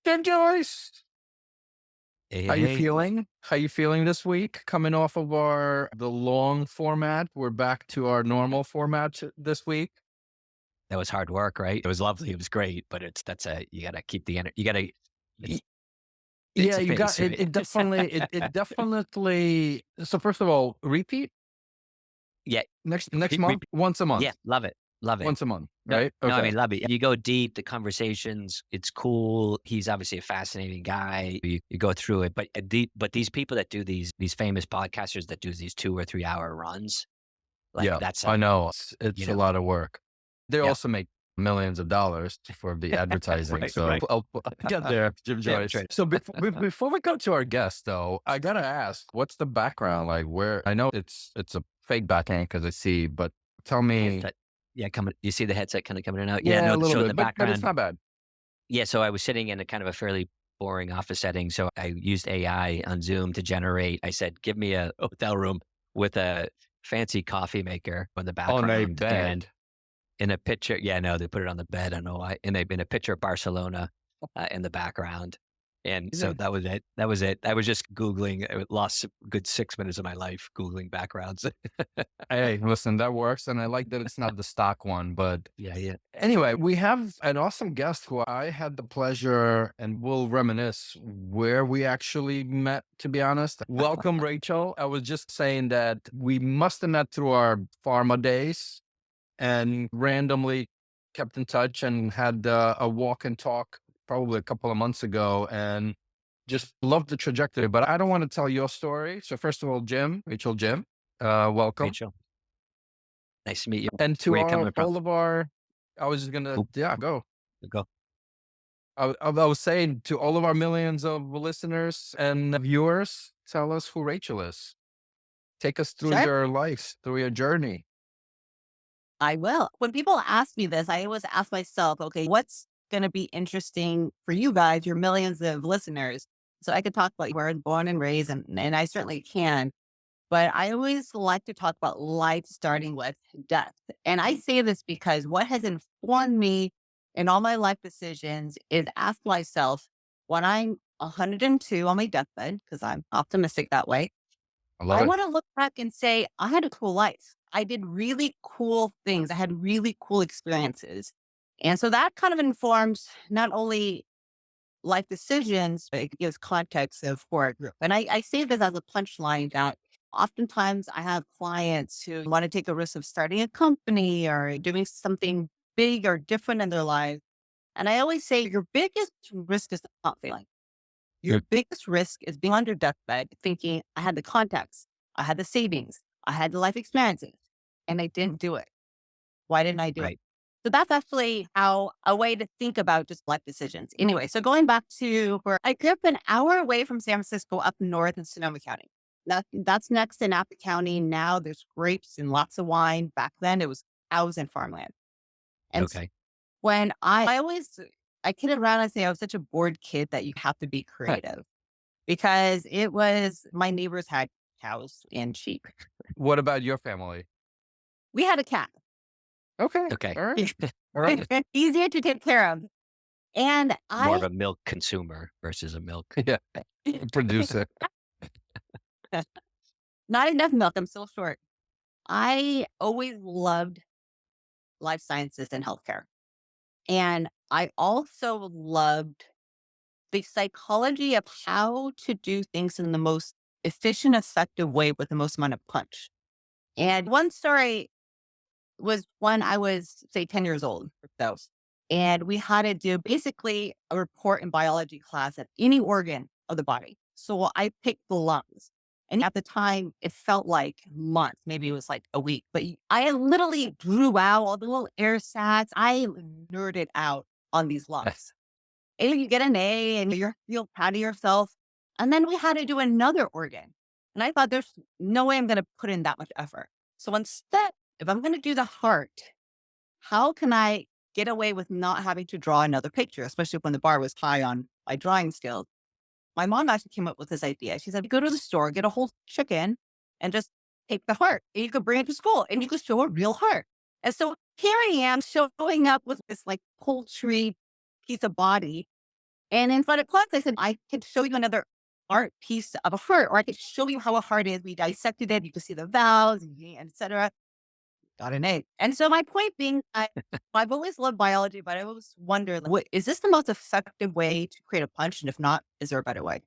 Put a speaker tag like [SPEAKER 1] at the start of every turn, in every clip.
[SPEAKER 1] Good, Joyce.
[SPEAKER 2] Hey,
[SPEAKER 1] How
[SPEAKER 2] hey,
[SPEAKER 1] you
[SPEAKER 2] hey.
[SPEAKER 1] feeling? How you feeling this week? Coming off of the long format, we're back to our normal format this week.
[SPEAKER 2] That was hard work, right? It was lovely. It was great, but you gotta keep the energy.
[SPEAKER 1] Y-
[SPEAKER 2] It's
[SPEAKER 1] Yeah,
[SPEAKER 2] a
[SPEAKER 1] you got
[SPEAKER 2] phase,
[SPEAKER 1] it.
[SPEAKER 2] right?
[SPEAKER 1] It definitely. So first of all, repeat
[SPEAKER 2] Yeah,
[SPEAKER 1] next month, once a
[SPEAKER 2] yeah,
[SPEAKER 1] month,
[SPEAKER 2] love it. Love it.
[SPEAKER 1] once a month,
[SPEAKER 2] No,
[SPEAKER 1] right?
[SPEAKER 2] no, I
[SPEAKER 1] Okay.
[SPEAKER 2] mean, love it. You go deep, the conversations, it's cool. He's obviously a fascinating guy. You go through it, but these people that do these famous podcasters that do these 2 or 3 hour runs, like
[SPEAKER 1] Yeah,
[SPEAKER 2] that's
[SPEAKER 1] I
[SPEAKER 2] a
[SPEAKER 1] know
[SPEAKER 2] you
[SPEAKER 1] it's a
[SPEAKER 2] know,
[SPEAKER 1] lot of work. They
[SPEAKER 2] yeah,
[SPEAKER 1] also make millions of dollars for the advertising.
[SPEAKER 2] right,
[SPEAKER 1] So
[SPEAKER 2] right.
[SPEAKER 1] I'll get there, Jim
[SPEAKER 2] Yeah,
[SPEAKER 1] Joyce.
[SPEAKER 2] right.
[SPEAKER 1] So before we go to our guest, though, I gotta ask, what's the background like? Where I know it's a fake background because I see, but tell
[SPEAKER 2] Yeah,
[SPEAKER 1] me,
[SPEAKER 2] yeah, coming. You see the headset kind of coming in and out. Yeah,
[SPEAKER 1] yeah,
[SPEAKER 2] no.
[SPEAKER 1] a little
[SPEAKER 2] So in the
[SPEAKER 1] bit, but it's
[SPEAKER 2] background,
[SPEAKER 1] not bad.
[SPEAKER 2] yeah, so I was sitting in a kind of a fairly boring office setting. So I used AI on Zoom to generate. I said, give me a hotel room with a fancy coffee maker in the
[SPEAKER 1] On a
[SPEAKER 2] background and
[SPEAKER 1] bed.
[SPEAKER 2] in a picture. Yeah, no, they put it on the bed. I don't know why. In a picture of Barcelona in the background. And so
[SPEAKER 1] Isn't
[SPEAKER 2] that was it. That was it. I was just Googling. I lost a good 6 minutes of my life Googling backgrounds.
[SPEAKER 1] Hey, listen, that works, and I like that it's not the stock one, but
[SPEAKER 2] Yeah, yeah.
[SPEAKER 1] anyway, we have an awesome guest who I had the pleasure and will reminisce where we actually met, to be honest. Welcome, Rachel. I was just saying that we must have met through our pharma days and randomly kept in touch and had a walk and talk probably a couple of months ago and just loved the trajectory. But I don't want to tell your story. So, first of all, Jim, welcome.
[SPEAKER 2] Rachel, nice to meet you.
[SPEAKER 1] And to
[SPEAKER 2] Where you coming from?
[SPEAKER 1] all of our, I was just gonna,
[SPEAKER 2] Oop,
[SPEAKER 1] yeah, go.
[SPEAKER 2] go.
[SPEAKER 1] I was saying to all of our millions of listeners and viewers, tell us who Rachel is. Take us through
[SPEAKER 3] Sure,
[SPEAKER 1] your life, through your journey.
[SPEAKER 3] I will. When people ask me this, I always ask myself, okay, what's going to be interesting for you guys, your millions of listeners? So I could talk about where I was born and raised, and I certainly can. But I always like to talk about life starting with death. And I say this because what has informed me in all my life decisions is ask myself when I'm 102 on my deathbed, because I'm optimistic that way.
[SPEAKER 1] I love
[SPEAKER 3] I
[SPEAKER 1] it.
[SPEAKER 3] want to look back and say, I had a cool life. I did really cool things. I had really cool experiences. And so that kind of informs not only life decisions, but it gives context of where I grew up. And I say this as a punchline that oftentimes I have clients who want to take a risk of starting a company or doing something big or different in their life. And I always say, your biggest risk is not failing. Your biggest risk is being on your deathbed thinking, I had the contacts, I had the savings, I had the life experiences, and I didn't do it. Why didn't I do it?
[SPEAKER 2] Right.
[SPEAKER 3] So that's actually how a way to think about just life decisions. Anyway, so going back to where I grew up an hour away from San Francisco up north in Sonoma County. That's next in Napa County. Now there's grapes and lots of wine. Back then it was cows and farmland. And
[SPEAKER 2] Okay.
[SPEAKER 3] when I kid around and say I was such a bored kid that you have to be creative because it was my neighbors had cows and sheep.
[SPEAKER 1] What about your family?
[SPEAKER 3] We had a cat.
[SPEAKER 1] Okay.
[SPEAKER 2] Okay.
[SPEAKER 1] All right. All right.
[SPEAKER 3] Easier to take care of. And
[SPEAKER 2] More of
[SPEAKER 3] I
[SPEAKER 2] a milk consumer versus a milk.
[SPEAKER 1] Yeah. Produce it.
[SPEAKER 3] not enough milk, I'm still short. I always loved life sciences and healthcare. And I also loved the psychology of how to do things in the most efficient, effective way with the most amount of punch. And one story was when I was, say, 10 years old or so. And we had to do basically a report in biology class at any organ of the body. So I picked the lungs. And at the time, it felt like months. Maybe it was like a week. But I literally drew out all the little air sacs. I nerded out on these lungs. And you get an A and you feel proud of yourself. And then we had to do another organ. And I thought there's no way I'm going to put in that much effort. So instead, if I'm going to do the heart, how can I get away with not having to draw another picture, especially when the bar was high on my drawing skills? My mom actually came up with this idea. She said, go to the store, get a whole chicken and just take the heart. And you could bring it to school and you could show a real heart. And so here I am showing up with this like poultry piece of body And in front of class, I said, I could show you another art piece of a heart, or I could show you how a heart is. We dissected it. You could see the valves, and et cetera. Got an A. And so my point being, I've always loved biology, but I always wondered, what, is this the most effective way to create a punch? And if not, is there a better way?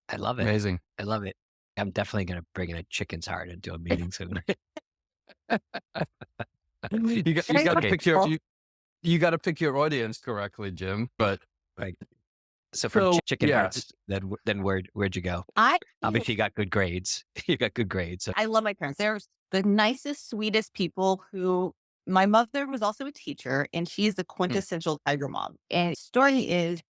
[SPEAKER 2] I love it.
[SPEAKER 1] Amazing.
[SPEAKER 2] I love it. I'm definitely going to bring in a chicken's heart into a meeting soon.
[SPEAKER 1] You got to
[SPEAKER 2] Okay.
[SPEAKER 1] pick you got to pick your audience correctly, Jim. But
[SPEAKER 2] Right. So from
[SPEAKER 1] so
[SPEAKER 2] chicken
[SPEAKER 1] yeah,
[SPEAKER 2] hearts, then where'd you go?
[SPEAKER 3] I
[SPEAKER 2] Obviously, you got good grades. You got good grades. So,
[SPEAKER 3] I love my parents. They're the nicest, sweetest people who my mother was also a teacher, and she's the
[SPEAKER 2] mm,
[SPEAKER 3] quintessential tiger mom. And the story is,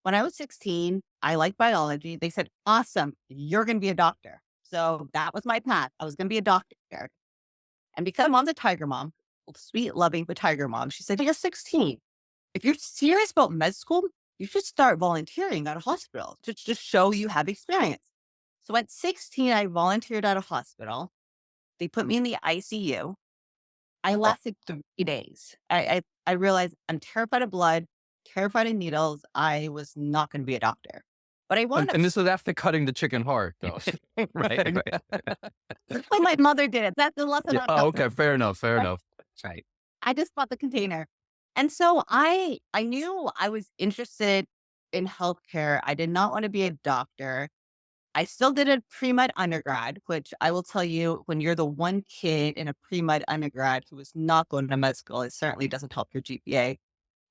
[SPEAKER 3] when I was 16, I liked biology. They said, awesome, you're going to be a doctor. So that was my path. I was going to be a doctor. And because mom's a tiger mom, sweet, loving, but tiger mom, she said, you're 16. If you're serious about med school, you should start volunteering at a hospital to just show you have experience. So at 16, I volunteered at a hospital. They put me in the ICU. I lasted 3 days. I realized I'm terrified of blood, terrified of needles. I was not going to be a doctor, but I wanted
[SPEAKER 1] and this is after cutting the chicken heart, though.
[SPEAKER 2] right.
[SPEAKER 3] to. Like my mother did it. That's the lesson
[SPEAKER 1] Yeah.
[SPEAKER 3] I
[SPEAKER 1] Oh,
[SPEAKER 3] know.
[SPEAKER 1] okay. Fair enough. Fair enough.
[SPEAKER 2] Right.
[SPEAKER 3] I just bought the container. And so I knew I was interested in healthcare. I did not want to be a doctor. I still did a pre-med undergrad, which I will tell you, when you're the one kid in a pre-med undergrad who is not going to med school, it certainly doesn't help your GPA.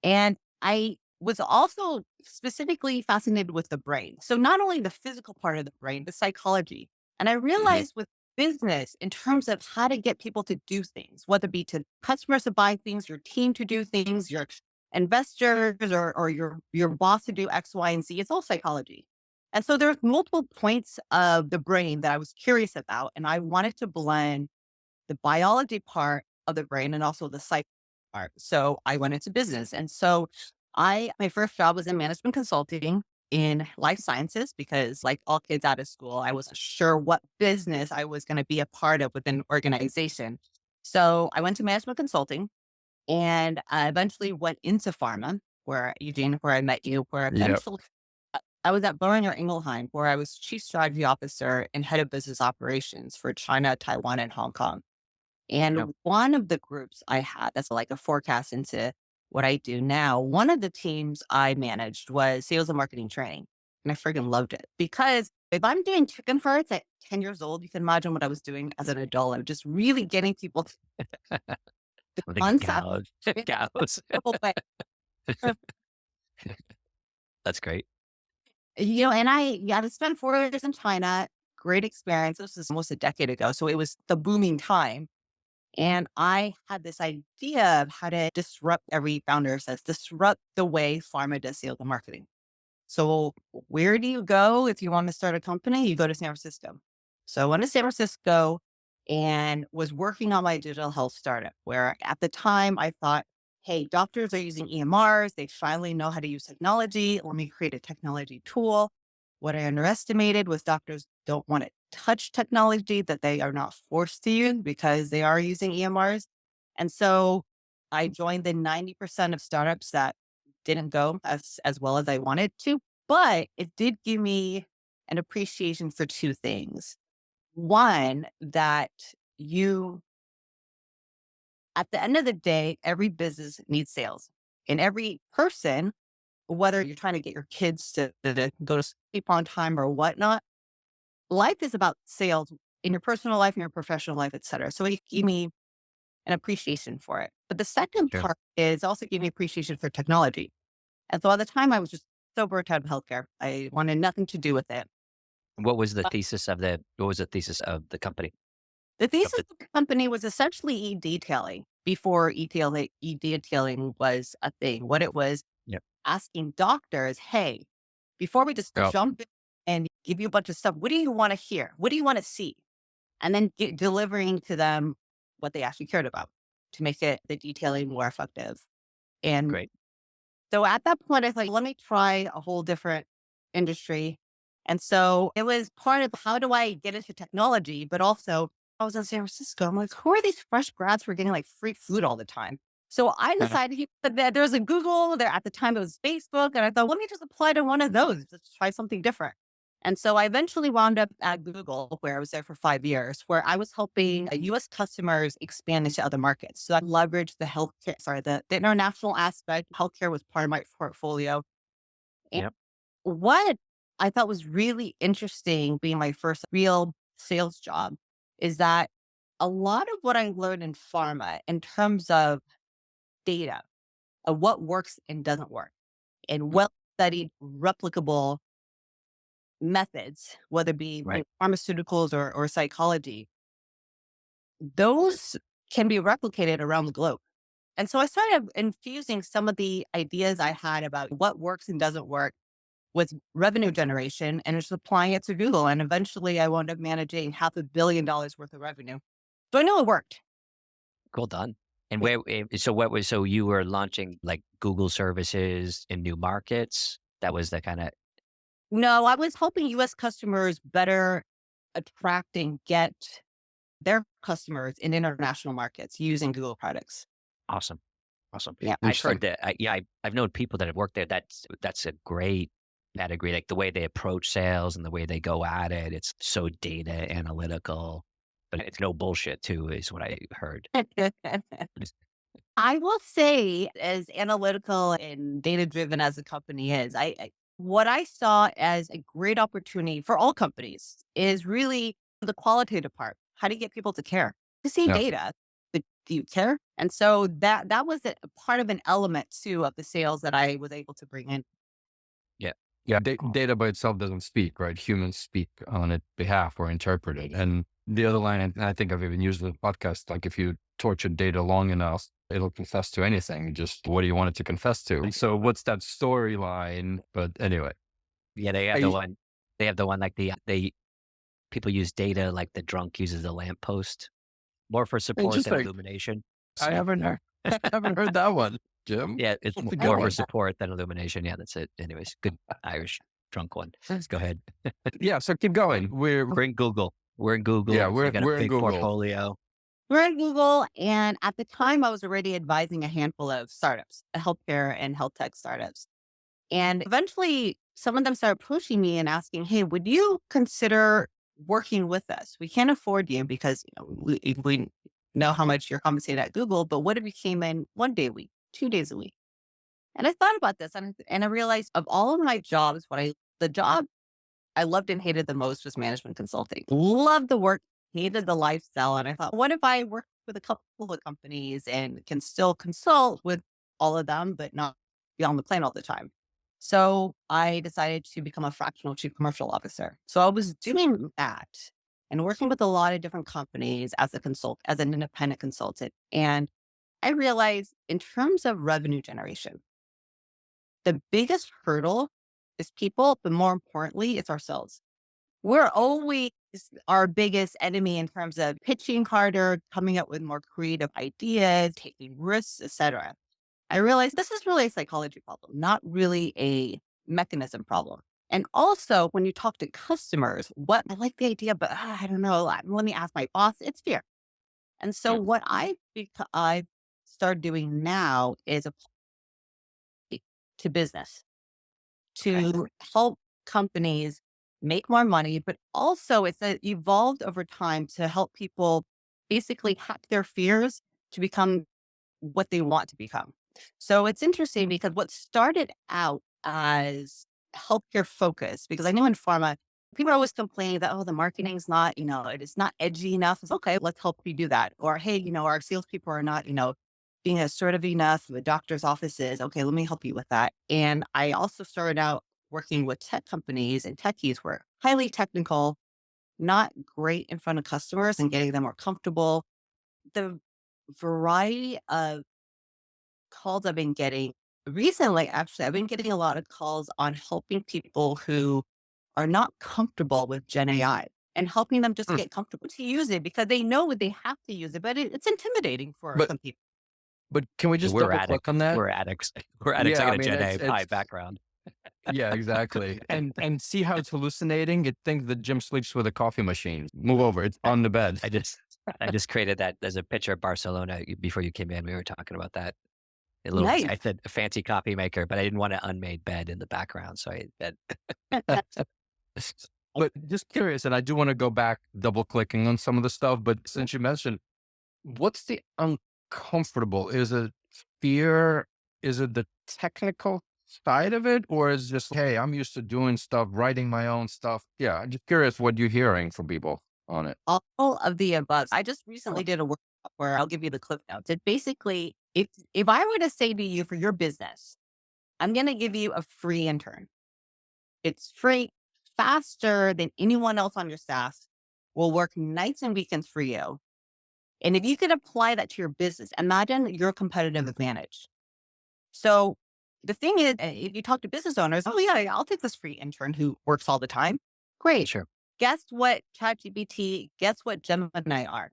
[SPEAKER 3] And I was also specifically fascinated with the brain. So not only the physical part of the brain, the psychology. And I
[SPEAKER 2] Hmm.
[SPEAKER 3] realized with business, in terms of how to get people to do things, whether it be to customers to buy things, your team to do things, your investors or your boss to do X, Y, and Z, it's all psychology. And so there's multiple points of the brain that I was curious about. And I wanted to blend the biology part of the brain and also the psych part. So I went into business. And so my first job was in management consulting in life sciences, because like all kids out of school, I wasn't sure what business I was going to be a part of within an organization. So I went to management consulting, and I eventually went into pharma, where Eugene, where I met you, where
[SPEAKER 1] Yep.
[SPEAKER 3] eventually I was at Boehringer Ingelheim, where I was chief strategy officer and head of business operations for China, Taiwan, and Hong Kong.
[SPEAKER 2] Yep.
[SPEAKER 3] And one of the groups I had, that's like a forecast into what I do now, one of the teams I managed was sales and marketing training. And I freaking loved it, because if I'm doing chicken hearts at 10 years old, you can imagine what I was doing as an adult. I'm just really getting people to the
[SPEAKER 2] I think
[SPEAKER 3] concept
[SPEAKER 2] cows.
[SPEAKER 3] in a
[SPEAKER 2] Cows.
[SPEAKER 3] simple way.
[SPEAKER 2] That's great.
[SPEAKER 3] And I spent 4 years in China. Great experience. This is almost a decade ago. So it was the booming time. And I had this idea of how to disrupt, every founder says, disrupt the way pharma does sales and marketing. So where do you go if you want to start a company? You go to San Francisco. So I went to San Francisco and was working on my digital health startup, where at the time I thought, hey, doctors are using EMRs. They finally know how to use technology. Let me create a technology tool. What I underestimated was doctors don't want to touch technology that they are not forced to use because they are using EMRs. And so I joined the 90% of startups that didn't go as well as I wanted to, but it did give me an appreciation for two things. One, that you, at the end of the day, every business needs sales, and every person, whether you're trying to get your kids to go to sleep on time or whatnot, life is about sales in your personal life, in your professional life, et cetera. So it gave me an appreciation for it. But the second
[SPEAKER 2] Sure.
[SPEAKER 3] part is also gave me appreciation for technology. And so at the time, I was just so burnt out of healthcare. I wanted nothing to do with it.
[SPEAKER 2] What was the thesis of the company?
[SPEAKER 3] The
[SPEAKER 2] Of
[SPEAKER 3] thesis
[SPEAKER 2] the
[SPEAKER 3] of the company was essentially e-detailing before e-detailing was a thing. What it was,
[SPEAKER 2] Yep.
[SPEAKER 3] asking doctors, hey, before we just
[SPEAKER 1] Yep.
[SPEAKER 3] jump in and give you a bunch of stuff, what do you want to hear? What do you want to see? And then delivering to them what they actually cared about to make the detailing more effective. And
[SPEAKER 2] Great.
[SPEAKER 3] so at that point, I thought, let me try a whole different industry. And so it was part of, how do I get into technology? But also, I was in San Francisco. I'm like, who are these fresh grads who are getting like free food all the time? So I decided that there's a Google there at the time it was Facebook. And I thought, let me just apply to one of those, just try something different. And so I eventually wound up at Google, where I was there for 5 years, where I was helping US customers expand into other markets. So I leveraged the international aspect. Healthcare was part of my portfolio. And
[SPEAKER 2] Yep.
[SPEAKER 3] what I thought was really interesting, being my first real sales job, is that a lot of what I learned in pharma in terms of data of what works and doesn't work and well studied replicable methods, whether it be
[SPEAKER 2] Right.
[SPEAKER 3] pharmaceuticals or psychology, those can be replicated around the globe. And so I started infusing some of the ideas I had about what works and doesn't work with revenue generation and just applying it to Google. And eventually I wound up managing $500 million worth of revenue. So I know it worked.
[SPEAKER 2] Cool done. And
[SPEAKER 3] Yeah.
[SPEAKER 2] so you were launching like Google services in new markets? That was the kind of
[SPEAKER 3] No, I was helping US customers better attract and get their customers in international markets using Google products.
[SPEAKER 2] awesome. Awesome.
[SPEAKER 3] Yeah.
[SPEAKER 2] I've heard
[SPEAKER 1] Interesting.
[SPEAKER 2] that. I've known people that have worked there. That's a great pedigree. Like the way they approach sales and the way they go at it. It's so data analytical, but it's no bullshit too, is what I heard.
[SPEAKER 3] I will say, as analytical and data driven as a company is, what I saw as a great opportunity for all companies is really the qualitative part. How do you get people to care? To see
[SPEAKER 1] Yeah.
[SPEAKER 3] data, but do you care? And so that was a part of an element too of the sales that I was able to bring in.
[SPEAKER 2] Yeah.
[SPEAKER 1] Yeah.
[SPEAKER 2] Cool.
[SPEAKER 1] Data by itself doesn't speak, right? Humans speak on its behalf or interpret it. And the other line, and I think I've even used in the podcast, like if you torture data long enough, it'll confess to anything. Just what do you want it to confess to? So what's that storyline? But anyway,
[SPEAKER 2] Yeah, they have the
[SPEAKER 1] I,
[SPEAKER 2] one. They have the one like they people use data like the drunk uses a lamppost, more for support than
[SPEAKER 1] interesting.
[SPEAKER 2] illumination.
[SPEAKER 1] I
[SPEAKER 2] So
[SPEAKER 1] haven't heard, I haven't heard that one, Jim.
[SPEAKER 2] yeah, it's
[SPEAKER 1] That's a good
[SPEAKER 2] more for
[SPEAKER 1] one.
[SPEAKER 2] support than illumination. Yeah, that's it. Anyways, good Irish drunk one. Let's go ahead.
[SPEAKER 1] Yeah. So keep going.
[SPEAKER 2] We're in Google. We're in
[SPEAKER 1] Yeah,
[SPEAKER 2] Google. You got a
[SPEAKER 1] we're in
[SPEAKER 2] big
[SPEAKER 1] Google.
[SPEAKER 2] portfolio.
[SPEAKER 3] We're at Google, and at the time, I was already advising a handful of startups, healthcare and health tech startups. And eventually, some of them started pushing me and asking, "Hey, would you consider working with us? We can't afford you because we know how much you're compensated at Google, but what if you came in 1 day a week, 2 days a week?" And I thought about this, and I realized of all of my jobs, the job I loved and hated the most was management consulting. Loved the work, hated the lifestyle. And I thought, what if I work with a couple of companies and can still consult with all of them, but not be on the plane all the time? So I decided to become a fractional chief commercial officer. So I was doing that and working with a lot of different companies as an independent consultant. And I realized in terms of revenue generation, the biggest hurdle is people, but more importantly, it's ourselves. We're always our biggest enemy in terms of pitching harder, coming up with more creative ideas, taking risks, etc. I realized this is really a psychology problem, not really a mechanism problem. And also, when you talk to customers, what I like the idea, but I don't know. Let me ask my boss. It's fear. And so, what I started doing now is apply to business
[SPEAKER 2] Okay.
[SPEAKER 3] to help companies make more money, but also evolved over time to help people basically hack their fears to become what they want to become. So it's interesting because what started out as healthcare focus, because I know in pharma, people are always complaining that, oh, the marketing's not, it is not edgy enough. It's okay, let's help you do that. Or, hey, our salespeople are not, being assertive enough. The doctor's offices. Okay, let me help you with that. And I also started out working with tech companies, and techies were highly technical, not great in front of customers and getting them more comfortable. The variety of calls I've been getting recently, actually, I've been getting a lot of calls on helping people who are not comfortable with Gen AI and helping them just
[SPEAKER 1] Hmm.
[SPEAKER 3] get comfortable to use it because they know they have to use it, but it's intimidating for
[SPEAKER 1] But
[SPEAKER 3] some people.
[SPEAKER 1] can we
[SPEAKER 2] Yeah,
[SPEAKER 1] just
[SPEAKER 2] we're
[SPEAKER 1] double click
[SPEAKER 2] addicts.
[SPEAKER 1] on that?
[SPEAKER 2] We're addicts. We're addicts. I
[SPEAKER 1] Yeah,
[SPEAKER 2] got
[SPEAKER 1] I
[SPEAKER 2] a
[SPEAKER 1] mean
[SPEAKER 2] Gen AI
[SPEAKER 1] it's
[SPEAKER 2] background.
[SPEAKER 1] yeah, exactly. And see how it's hallucinating. It thinks that Jim sleeps with a coffee machine. Move over. It's
[SPEAKER 2] I,
[SPEAKER 1] on the bed.
[SPEAKER 2] I just I just created that. There's a picture of Barcelona before you came in. We were talking about that. A little,
[SPEAKER 3] Nice.
[SPEAKER 2] I said a fancy coffee maker, but I didn't want an unmade bed in the background. So I that
[SPEAKER 1] But just curious, and I do want to go back, double clicking on some of the stuff. But since you mentioned, what's the uncomfortable? Is it fear? Is it the technical side of it? Or is it just, hey, I'm used to doing stuff, writing my own stuff? Yeah, I'm just curious what you're hearing from people on it.
[SPEAKER 3] All of the above. I just recently did a workshop where I'll give you the clip notes. It basically, if I were to say to you for your business, I'm going to give you a free intern. It's free, faster than anyone else on your staff, will work nights and weekends for you. And if you could apply that to your business, imagine your competitive advantage. So the thing is, if you talk to business owners, oh yeah, I'll take this free intern who works all the time. Great.
[SPEAKER 2] sure.
[SPEAKER 3] Guess what ChatGPT, guess what Gemini are?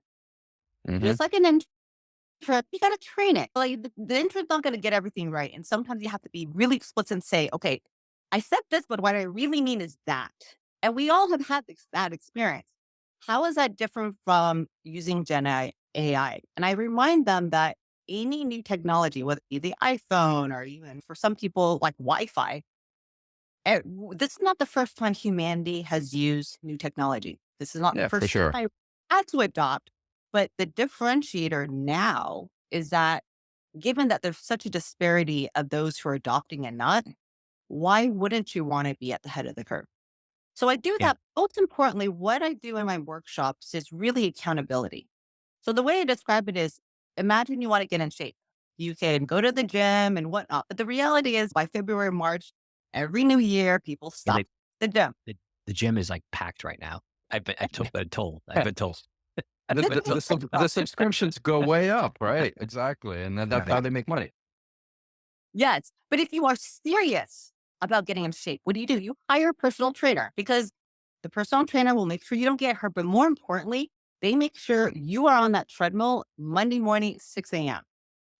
[SPEAKER 1] Hmm.
[SPEAKER 3] Just like an intern, you got to train it. Like the intern's not going to get everything right. And sometimes you have to be really explicit and say, okay, I said this, but what I really mean is that. And we all have had that experience. How is that different from using Gen AI? And I remind them that any new technology, whether it be the iPhone or even for some people like Wi-Fi, this is not the first time humanity has used new technology. This is not the
[SPEAKER 1] Yeah, for
[SPEAKER 3] first
[SPEAKER 1] sure.
[SPEAKER 3] time we had to adopt. But the differentiator now is that given that there's such a disparity of those who are adopting and not, why wouldn't you want to be at the head of the curve? So I do
[SPEAKER 2] Yeah.
[SPEAKER 3] that. Most importantly, what I do in my workshops is really accountability. So the way I describe it is imagine you want to get in shape. You can go to the gym and whatnot. But the reality is by February, March, every new year, people
[SPEAKER 2] Yeah.
[SPEAKER 3] stop the gym.
[SPEAKER 2] The, the gym is like packed right now. Been told. I've been told.
[SPEAKER 1] The subscriptions go way up, right? Exactly. And then that's
[SPEAKER 2] Right.
[SPEAKER 1] how they make money.
[SPEAKER 3] Yes. But if you are serious about getting in shape, what do? You hire a personal trainer because the personal trainer will make sure you don't get hurt. But more importantly, they make sure you are on that treadmill Monday morning, 6 a.m.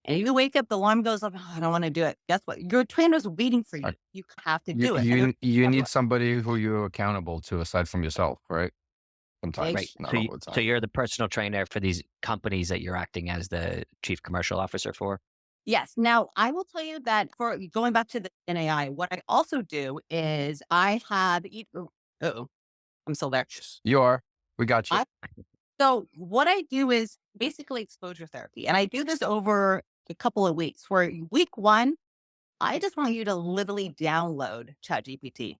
[SPEAKER 3] And you wake up, the alarm goes off. "Oh, I don't want to do it." Guess what? Your trainer's waiting for you.
[SPEAKER 1] Uh,
[SPEAKER 3] You have to
[SPEAKER 1] You
[SPEAKER 3] do it. And
[SPEAKER 1] you you
[SPEAKER 3] they're
[SPEAKER 1] need somebody who you're accountable to aside from yourself, right?
[SPEAKER 2] Right.
[SPEAKER 1] Sometimes, not
[SPEAKER 2] So
[SPEAKER 1] all the
[SPEAKER 2] so
[SPEAKER 1] time.
[SPEAKER 2] you're the personal trainer for these companies that you're acting as the chief commercial officer for.
[SPEAKER 3] Yes. Now, I will tell you that for going back to the NAI, what I also do is I have, oh, I'm still there.
[SPEAKER 1] You are. We got you.
[SPEAKER 3] I, so what I do is basically exposure therapy. And I do this over a couple of weeks where week one, I just want you to literally download ChatGPT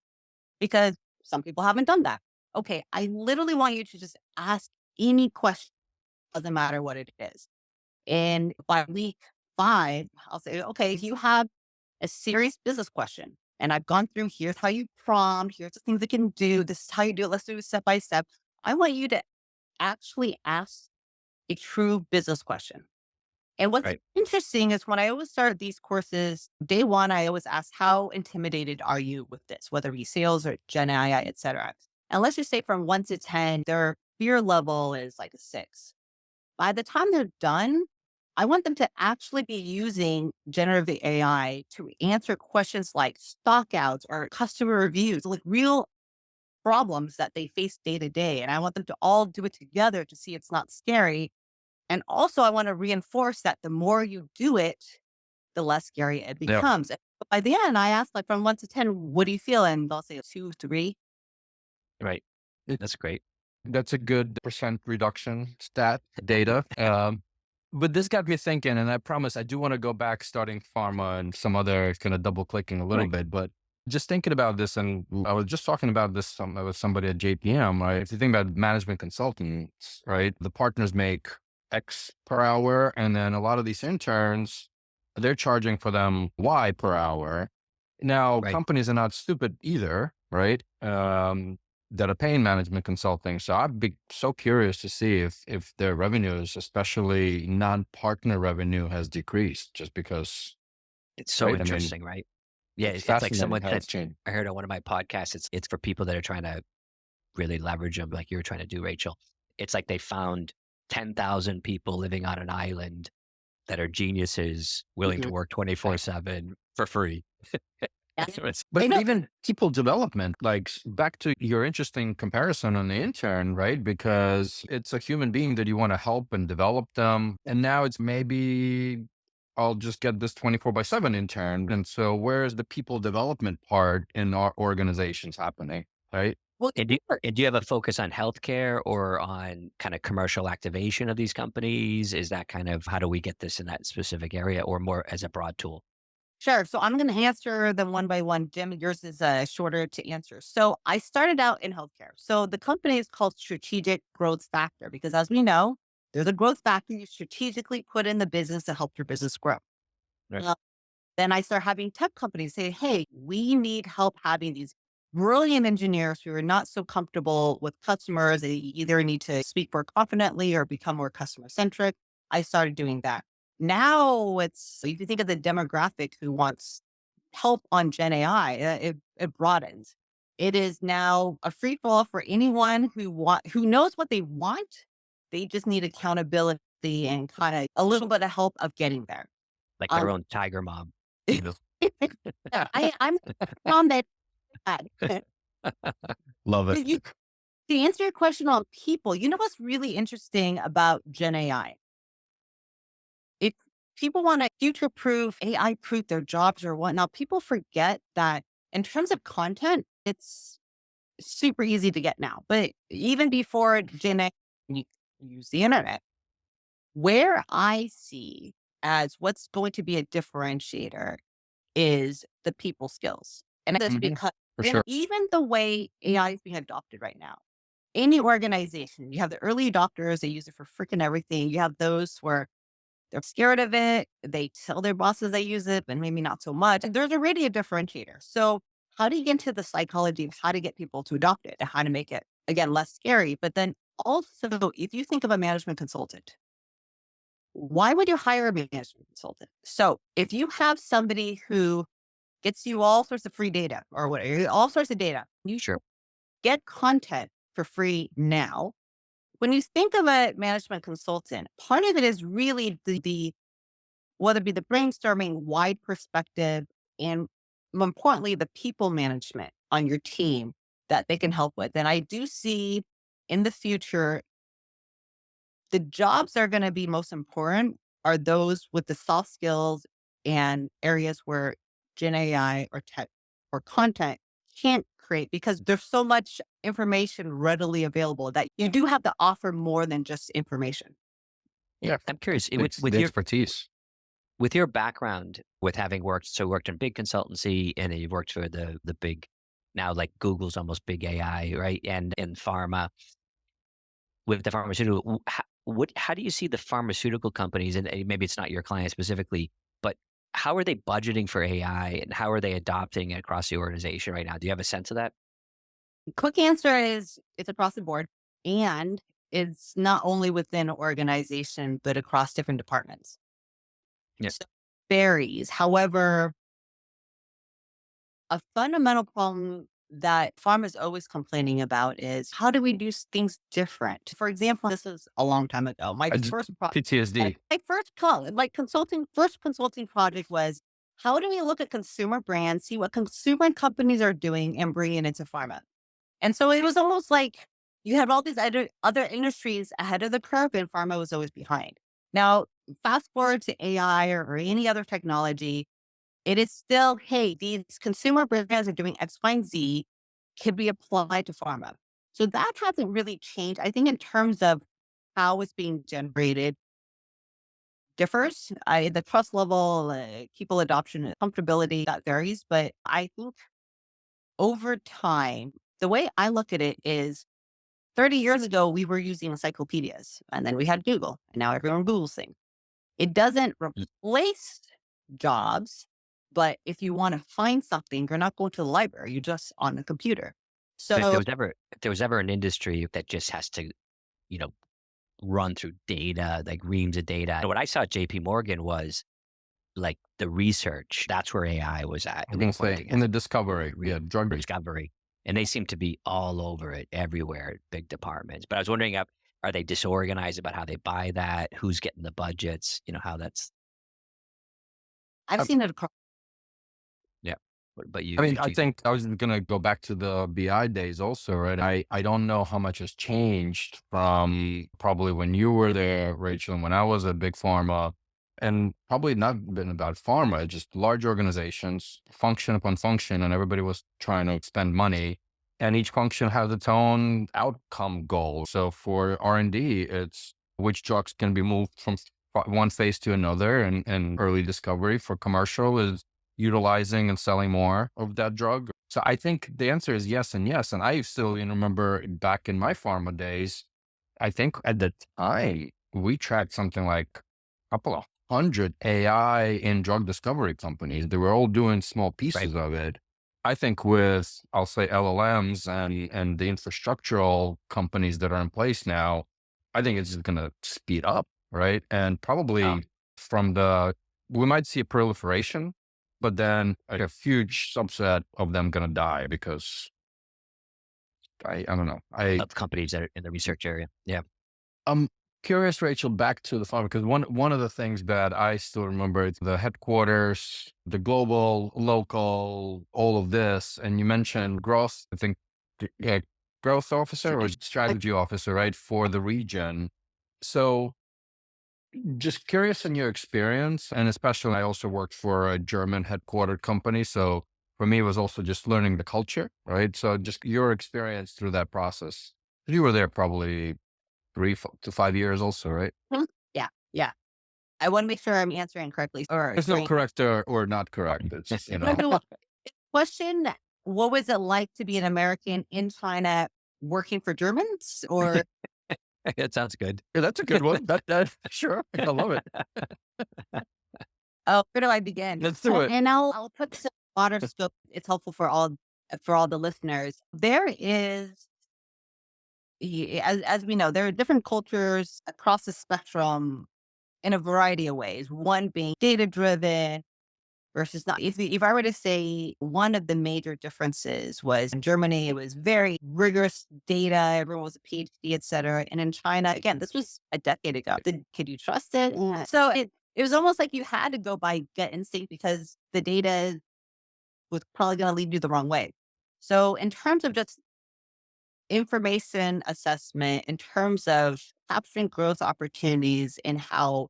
[SPEAKER 3] because some people haven't done that. Okay. I literally want you to just ask any question, doesn't matter what it is. And by week five, I'll say, okay, if you have a serious business question, and I've gone through, here's how you prompt, here's the things you can do, this is how you do it, let's do it step by step. I want you to actually ask a true business question. And what's
[SPEAKER 2] Right.
[SPEAKER 3] interesting is when I always start these courses, day one, I always ask, how intimidated are you with this, whether it be sales or Gen AI, et cetera. And let's just say from 1 to 10, their fear level is like a 6. By the time they're done, I want them to actually be using generative AI to answer questions like stockouts or customer reviews, like real problems that they face day to day. And I want them to all do it together to see it's not scary. And also, I want to reinforce that the more you do it, the less scary it
[SPEAKER 1] Yeah.
[SPEAKER 3] becomes. And by the end, I ask like from 1 to 10, what do you feel? And they'll say a 2, 3.
[SPEAKER 2] Right.
[SPEAKER 1] It,
[SPEAKER 2] That's great.
[SPEAKER 1] that's a good percent reduction stat data. But this got me thinking, and I promise I do want to go back starting pharma and some other kind of double clicking a little
[SPEAKER 2] Right.
[SPEAKER 1] bit. But just thinking about this, and I was just talking about this with somebody at JPM, right? If you think about management consultants, right, the partners make X per hour, and then a lot of these interns, they're charging for them Y per hour. Now,
[SPEAKER 2] Right.
[SPEAKER 1] companies are not stupid either, right? That are paying management consulting. So I'd be so curious to see if their revenues, especially non-partner revenue, has decreased just because,
[SPEAKER 2] It's so
[SPEAKER 1] right? I mean,
[SPEAKER 2] interesting, right? Yeah.
[SPEAKER 1] it's
[SPEAKER 2] It's like
[SPEAKER 1] fascinating
[SPEAKER 2] someone
[SPEAKER 1] how
[SPEAKER 2] said,
[SPEAKER 1] it's changed.
[SPEAKER 2] I heard on one of my podcasts, it's for people that are trying to really leverage them, like you were trying to do, Rachel. It's like they found 10,000 people living on an island that are geniuses willing to
[SPEAKER 3] Mhm.
[SPEAKER 2] work 24/7 for free. It's-
[SPEAKER 1] But
[SPEAKER 3] I know.
[SPEAKER 1] even people development, like back to your interesting comparison on the intern, right? Because it's a human being that you want to help and develop them. And now it's maybe I'll just get this 24/7 intern. And so where's the people development part in our organizations happening? Right.
[SPEAKER 3] Well,
[SPEAKER 2] and do you have a focus on healthcare or on kind of commercial activation of these companies? Is that kind of how do we get this in that specific area or more as a broad tool?
[SPEAKER 3] sure. So I'm going to answer them one by one. Jim, yours is shorter to answer. So I started out in healthcare. So the company is called Strategic Growth Factor because, as we know, there's a growth factor you strategically put in the business to help your business grow.
[SPEAKER 2] Right.
[SPEAKER 3] Uh, then I start having tech companies say, hey, we need help having these brilliant engineers who are not so comfortable with customers. They either need to speak more confidently or become more customer centric. I started doing that. Now it's, if you think of the demographic who wants help on Gen AI, it broadens. It is now a free fall for anyone who knows what they want. They just need accountability and kind of a little bit of help of getting there.
[SPEAKER 2] Like their
[SPEAKER 3] Um,
[SPEAKER 2] own tiger mom. You know?
[SPEAKER 3] I'm on that.
[SPEAKER 1] Love it.
[SPEAKER 3] You, to answer your question on people, you know what's really interesting about Gen AI? If people want to future proof, AI proof their jobs or whatnot, people forget that in terms of content, it's super easy to get now. But even before Gen AI, you use the internet. Where I see as what's going to be a differentiator is the people skills. And that's
[SPEAKER 1] Mhm.
[SPEAKER 3] because
[SPEAKER 1] For sure.
[SPEAKER 3] even the way AI is being adopted right now, any organization, you have the early adopters, they use it for freaking everything. You have those where they're scared of it. They tell their bosses they use it, but maybe not so much. And there's already a differentiator. So how do you get into the psychology of how to get people to adopt it and how to make it, again, less scary? But then also, if you think of a management consultant, why would you hire a management consultant? So if you have somebody who gets you all sorts of free data or whatever, all sorts of data, you
[SPEAKER 2] Sure.
[SPEAKER 3] get content for free now. When you think of a management consultant, part of it is really the whether it be the brainstorming, wide perspective, and more importantly, the people management on your team that they can help with. And I do see in the future the jobs that are going to be most important are those with the soft skills and areas where Gen AI or tech or content can't create because there's so much information readily available that you do have to offer more than just information.
[SPEAKER 1] Yeah.
[SPEAKER 2] I'm curious
[SPEAKER 1] It's the expertise.
[SPEAKER 2] with your background, with having worked in big consultancy and then you've worked for the big now like Google's almost big AI, right? And in pharma with the pharmaceutical, how do you see the pharmaceutical companies and maybe it's not your client specifically, but how are they budgeting for AI and how are they adopting it across the organization right now? Do you have a sense of that?
[SPEAKER 3] Quick answer is it's across the board and it's not only within an organization, but across different departments.
[SPEAKER 2] Yeah,
[SPEAKER 3] So it varies. However, a fundamental problem that pharma is always complaining about is how do we do things different? For example, this is a long time ago. My
[SPEAKER 1] I just,
[SPEAKER 3] first pro-
[SPEAKER 1] PTSD.
[SPEAKER 3] my first call, like first consulting project was how do we look at consumer brands, see what consumer companies are doing and bring it into pharma? And so it was almost like you had all these other industries ahead of the curve and pharma was always behind. Now, fast forward to AI or any other technology, it is still, hey, these consumer brands are doing X, Y, and Z can be applied to pharma. So that hasn't really changed. I think in terms of how it's being generated differs. The trust level, people adoption, comfortability, that varies. But I think over time, the way I look at it is 30 years ago, we were using encyclopedias and then we had Google and now everyone Googles things. It doesn't replace jobs, but if you want to find something, you're not going to the library, you're just on the computer.
[SPEAKER 2] but
[SPEAKER 3] So
[SPEAKER 2] if there was ever an industry that just has to, you know, run through data, like reams of data. And what I saw at JP Morgan was like the research. That's where AI was at.
[SPEAKER 1] I'm going to say in the discovery,
[SPEAKER 2] Re-
[SPEAKER 1] drug
[SPEAKER 2] discovery. And they seem to be all over it everywhere, big departments. But I was wondering, are they disorganized about how they buy that? Who's getting the budgets? You know, how that's,
[SPEAKER 3] I've
[SPEAKER 1] uh,
[SPEAKER 3] seen it across.
[SPEAKER 2] yeah. but
[SPEAKER 1] I mean,
[SPEAKER 2] you
[SPEAKER 1] I think I was going to go back to the BI days also, right? I don't know how much has changed from probably when you were there, Rachel, and when I was at Big Pharma, and probably not been about pharma, just large organizations, function upon function, and everybody was trying to spend money, and each function has its own outcome goal. So for R&D, it's which drugs can be moved from one phase to another, and early discovery. For commercial is utilizing and selling more of that drug. So I think the answer is yes and yes. And I still remember back in my pharma days, I think at the time we tracked something like a couple of hundred AI in drug discovery companies. They were all doing small
[SPEAKER 2] right.
[SPEAKER 1] pieces of it. I think with, I'll say, LLMs and the infrastructural companies that are in place now, I think it's just going to speed up, right? And
[SPEAKER 2] Oh,
[SPEAKER 1] probably from we might see a proliferation, but then a huge subset of them gonna die because I don't know.
[SPEAKER 2] of companies that are in the research area. Yeah.
[SPEAKER 1] I'm curious, Rachel, back to the farm because one of the things that I still remember is the headquarters, the global, local, all of this, and you mentioned growth. I think yeah, growth officer or
[SPEAKER 2] Strategic.
[SPEAKER 1] strategy officer, right, for the region. So just curious in your experience, and especially I also worked for a German headquartered company. So for me, it was also just learning the culture, right? So just your experience through that process. You were there probably to 5 years also, right?
[SPEAKER 3] Mhm. Yeah, yeah. I want to make sure I'm answering correctly or
[SPEAKER 1] There's no
[SPEAKER 3] explaining.
[SPEAKER 1] correct or not correct. It's,
[SPEAKER 3] No, question, what was it like to be an American in China working for Germans or
[SPEAKER 2] That sounds good.
[SPEAKER 1] yeah, that's a good one. That sure. I love it.
[SPEAKER 3] oh, where do I begin?
[SPEAKER 1] Let's do it.
[SPEAKER 3] And I'll put some broader scope. It's helpful for all the listeners. There is as we know, there are different cultures across the spectrum in a variety of ways. One being data driven versus not. If I were to say one of the major differences was in Germany, it was very rigorous data. Everyone was a PhD, et cetera. And in China, again, this was a decade ago. Could you trust it? Yeah. So it was almost like you had to go by gut instinct because the data was probably going to lead you the wrong way. So in terms of just information assessment, in terms of capturing growth opportunities and how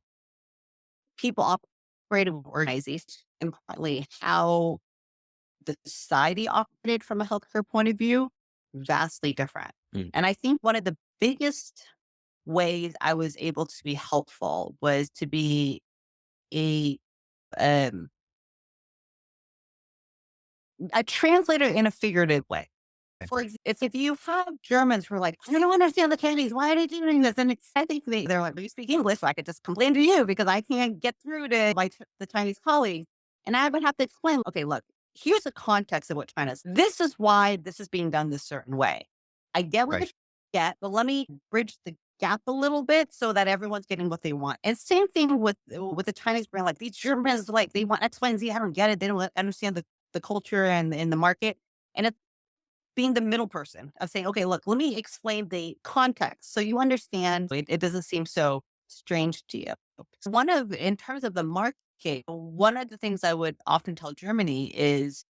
[SPEAKER 3] people operate in organizations, and partly how the society operated from a healthcare point of view, vastly different.
[SPEAKER 2] Mm.
[SPEAKER 3] And I think one of the biggest ways I was able to be helpful was to be a um, a translator in a figurative way. It's if you have Germans who are like, I don't understand the Chinese. Why are they doing this? And I think they're like, you speak English, so I could just complain to you because I can't get through to the Chinese colleagues. And I would have to explain, okay, look, here's the context of what China's. This is why this is being done this certain way. I get what
[SPEAKER 2] Right.
[SPEAKER 3] you get, but let me bridge the gap a little bit so that everyone's getting what they want. And same thing with the Chinese brand. Like these Germans, like they want X, Y, and Z. I don't get it. They don't understand the culture and in the market. And it's being the middle person of saying, okay, look, let me explain the context so you understand. It doesn't seem so strange to you. In terms of the market, one of the things I would often tell Germany is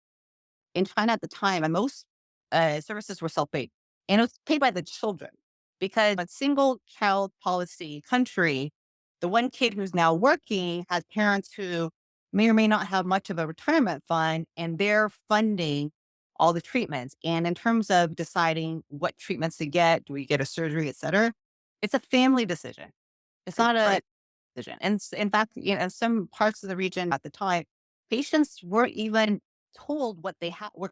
[SPEAKER 3] in China at the time, and most services were self-paid, and it was paid by the children because a single child policy country, the one kid who's now working has parents who may or may not have much of a retirement fund, and they're funding all the treatments. And in terms of deciding what treatments to get, do we get a surgery, et cetera, it's a family decision. It's not a decision. And in fact, in some parts of the region at the time, patients weren't even told what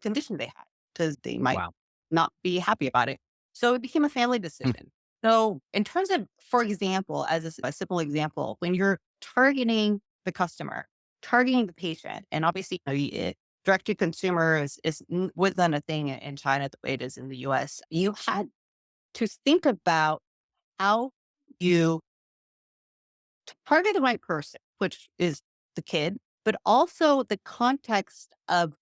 [SPEAKER 3] condition they had because they might
[SPEAKER 2] Wow.
[SPEAKER 3] not be happy about it. So it became a family
[SPEAKER 2] Hmm.
[SPEAKER 3] decision. So in terms of, for example, as a simple example, when you're targeting the customer, targeting the patient, and obviously direct to consumer wasn't a thing in China the way it is in the US. You had to think about how you target the right person, which is the kid, but also the context of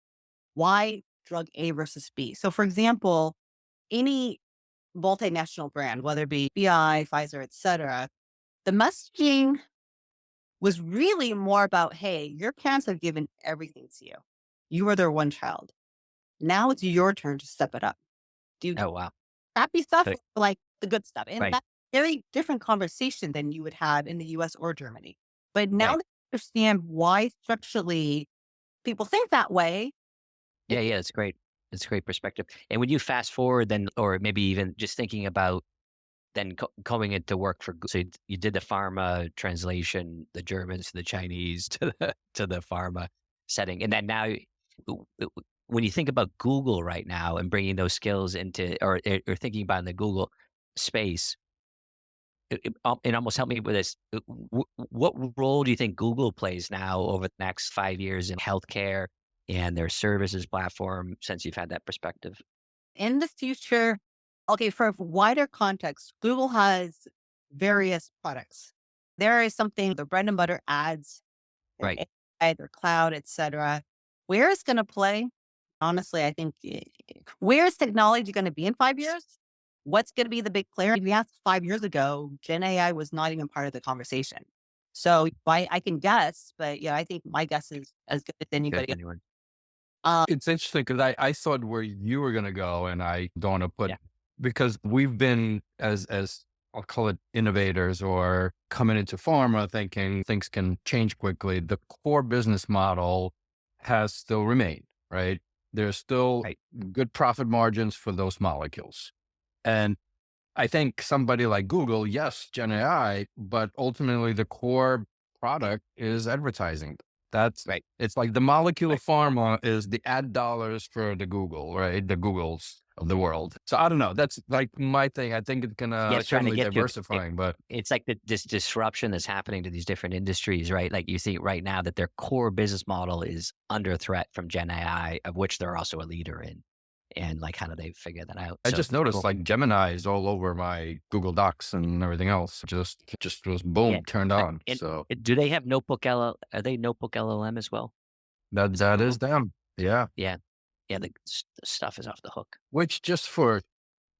[SPEAKER 3] why drug A versus B. So, for example, any multinational brand, whether it be BI, Pfizer, et cetera, the messaging was really more about, hey, your parents have given everything to you. You are their one child. Now it's your turn to step it up. Do you
[SPEAKER 2] Oh, wow.
[SPEAKER 3] crappy stuff
[SPEAKER 2] So-
[SPEAKER 3] or like the good stuff? And
[SPEAKER 2] Right.
[SPEAKER 3] that's a very different conversation than you would have in the US or Germany. But now
[SPEAKER 2] Right.
[SPEAKER 3] that you understand why structurally people think that way,
[SPEAKER 2] Yeah.
[SPEAKER 3] it's
[SPEAKER 2] Yeah. It's great. It's great perspective. And when you fast forward, then, or maybe even just thinking about then going into work for, so you did the pharma translation, the Germans to the Chinese to the pharma setting. And then now, when you think about Google right now and bringing those skills into, or thinking about in the Google space, and almost help me with this. What role do you think Google plays now over the next 5 years in healthcare and their services platform since you've had that perspective?
[SPEAKER 3] in the future. Okay, for a wider context, Google has various products. There is something, the bread and butter ads, their
[SPEAKER 2] Right.
[SPEAKER 3] AI, their cloud, etc. Where it's going to play, honestly, I think where is technology going to be in 5 years? What's going to be the big player? If we asked 5 years ago, Gen AI was not even part of the conversation. So I can guess, but yeah, I think my guess is as good as
[SPEAKER 2] Good.
[SPEAKER 3] anybody else.
[SPEAKER 2] Anyone?
[SPEAKER 1] It's interesting because I thought where you were going to go, and I don't want to put,
[SPEAKER 2] Yeah.
[SPEAKER 1] because we've been as I'll call it innovators or coming into pharma thinking things can change quickly. The core business model has still remained, right? There's still
[SPEAKER 2] Right.
[SPEAKER 1] good profit margins for those molecules. And I think somebody like Google, yes, Gen AI, but ultimately the core product is advertising. That's
[SPEAKER 2] Right.
[SPEAKER 1] it's like the molecular
[SPEAKER 2] Right.
[SPEAKER 1] pharma is the ad dollars for the Google, right? The Googles of the world. So I don't know. That's like my thing. I think it's
[SPEAKER 2] Yeah. I
[SPEAKER 1] gonna
[SPEAKER 2] was trying to
[SPEAKER 1] certainly
[SPEAKER 2] get to it.
[SPEAKER 1] diversifying, but
[SPEAKER 2] It's like this disruption that's happening to these different industries, right? Like you see right now that their core business model is under threat from Gen AI, of which they're also a leader in. And like, how do they figure that out?
[SPEAKER 1] I
[SPEAKER 2] So
[SPEAKER 1] just noticed
[SPEAKER 2] cool.
[SPEAKER 1] like Gemini is all over my Google Docs and everything else. Just was
[SPEAKER 2] Yeah.
[SPEAKER 1] boom turned
[SPEAKER 2] Uh,
[SPEAKER 1] on.
[SPEAKER 2] And
[SPEAKER 1] So
[SPEAKER 2] do they have Notebook LL? Are they Notebook LLM as well? Is that
[SPEAKER 1] that
[SPEAKER 2] one of
[SPEAKER 1] is
[SPEAKER 2] them?
[SPEAKER 1] them. Yeah.
[SPEAKER 2] Yeah. Yeah. The stuff is off the hook.
[SPEAKER 1] Which just for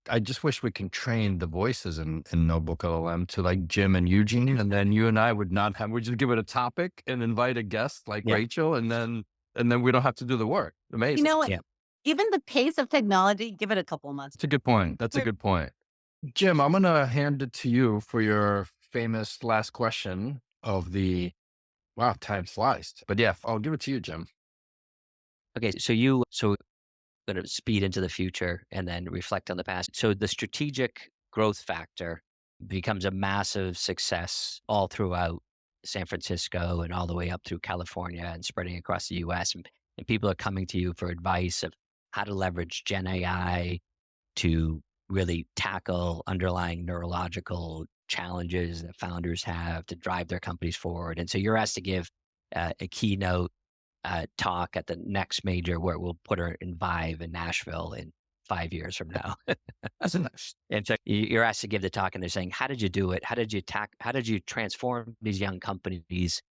[SPEAKER 1] I just wish we can train the voices in Notebook LLM to like Jim and Eugene, and then you and I would not have. We just give it a topic and invite a guest like
[SPEAKER 2] Yeah.
[SPEAKER 1] Rachel, and then we don't have to do the work.
[SPEAKER 3] You
[SPEAKER 1] Amazing.
[SPEAKER 3] know what?
[SPEAKER 2] Yeah.
[SPEAKER 3] Given the pace of technology, give it a couple of months.
[SPEAKER 1] That's a good point. That's a
[SPEAKER 3] We're
[SPEAKER 1] good point. Jim, I'm gonna hand it to you for your famous last question of the wow, time flies. But yeah, I'll give it to you, Jim.
[SPEAKER 2] Okay. So going to speed into the future and then reflect on the past. So the strategic growth factor becomes a massive success all throughout San Francisco and all the way up through California and spreading across the US. And people are coming to you for advice of how to leverage Gen AI to really tackle underlying neurological challenges that founders have to drive their companies forward. And so you're asked to give a keynote talk at the next major where we'll put her in Vive in Nashville in 5 years from now. And so you're asked to give the talk, and they're saying, "How did you do it? How did you transform these young companies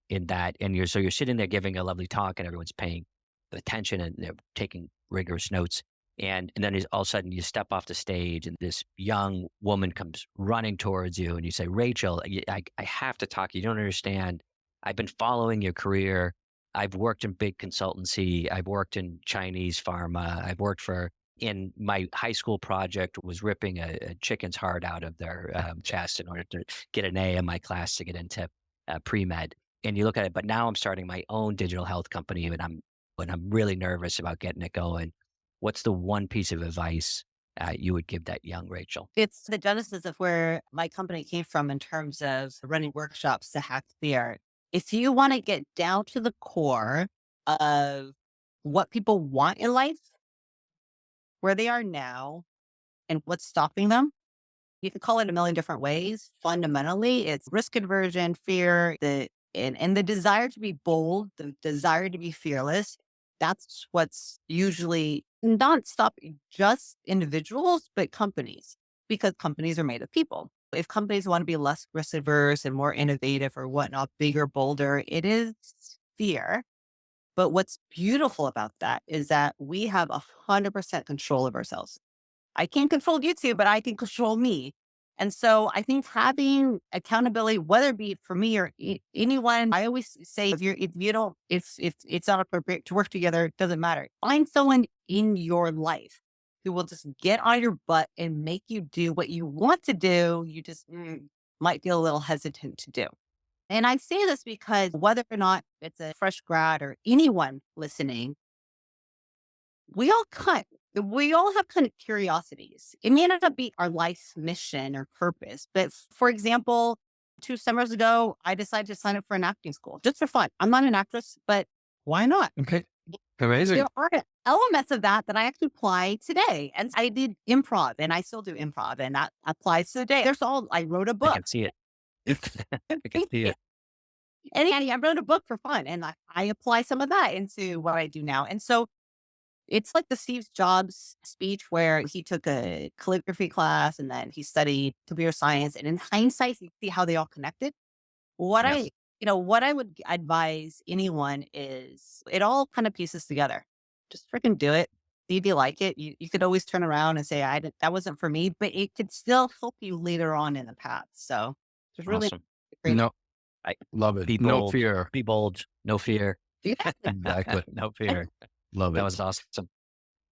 [SPEAKER 2] in that?" And you're sitting there giving a lovely talk, and everyone's paying attention and they're taking rigorous notes. And then all of a sudden you step off the stage, and this young woman comes running towards you, and you say, "Rachel, I have to talk. You don't understand. I've been following your career. I've worked in big consultancy. I've worked in Chinese pharma. I've worked for, in my high school project was ripping a chicken's heart out of their chest in order to get an A in my class to get into pre-med. And you look at it, but now I'm starting my own digital health company, and I'm really nervous about getting it going. What's the one piece of advice you would give that young Rachel?"
[SPEAKER 3] It's the genesis of where my company came from in terms of running workshops to hack fear. If you want to get down to the core of what people want in life, where they are now, and what's stopping them, you can call it a million different ways. Fundamentally, it's risk aversion, fear, and the desire to be bold, the desire to be fearless. That's what's usually not stopping just individuals, but companies, because companies are made of people. If companies want to be less risk averse and more innovative or whatnot, bigger, bolder, it is fear. But what's beautiful about that is that we have 100% control of ourselves. I can't control you two, but I can control me. And so I think having accountability, whether it be for me or anyone, I always say if you don't, if it's not appropriate to work together, it doesn't matter. Find someone in your life who will just get on your butt and make you do what you want to do. You just might feel a little hesitant to do. And I say this because whether or not it's a fresh grad or anyone listening, we all kind we all have kind of curiosities. It may not be our life's mission or purpose, but for example, 2 summers ago, I decided to sign up for an acting school just for fun. I'm not an actress, but why not?
[SPEAKER 1] Okay. Amazing.
[SPEAKER 3] There are elements of that that I actually apply today. And I did improv and I still do improv and that applies today. I wrote a
[SPEAKER 2] I
[SPEAKER 3] book.
[SPEAKER 2] can see it. I can see it.
[SPEAKER 3] And I wrote a book for fun and I apply some of that into what I do now. And so it's like the Steve Jobs speech where he took a calligraphy class and then he studied computer science. And in hindsight, you see how they all connected. What
[SPEAKER 2] Yes.
[SPEAKER 3] I, what I would advise anyone is it all kind of pieces together. Just freaking do it. See if you like it. You could always turn around and say, that wasn't for me, but it could still help you later on in the path. So there's really
[SPEAKER 2] Awesome.
[SPEAKER 3] great.
[SPEAKER 1] No,
[SPEAKER 2] I
[SPEAKER 1] love it.
[SPEAKER 2] Be
[SPEAKER 1] No
[SPEAKER 2] bold.
[SPEAKER 1] fear.
[SPEAKER 2] Be bold. No fear.
[SPEAKER 3] Yeah.
[SPEAKER 1] Exactly.
[SPEAKER 2] No fear.
[SPEAKER 1] Love
[SPEAKER 2] That
[SPEAKER 1] it.
[SPEAKER 2] was awesome.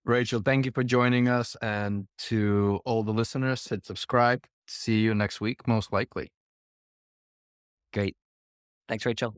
[SPEAKER 1] Rachel, thank you for joining us. And to all the listeners, hit subscribe. See you next week, most likely.
[SPEAKER 2] Great. Thanks, Rachel.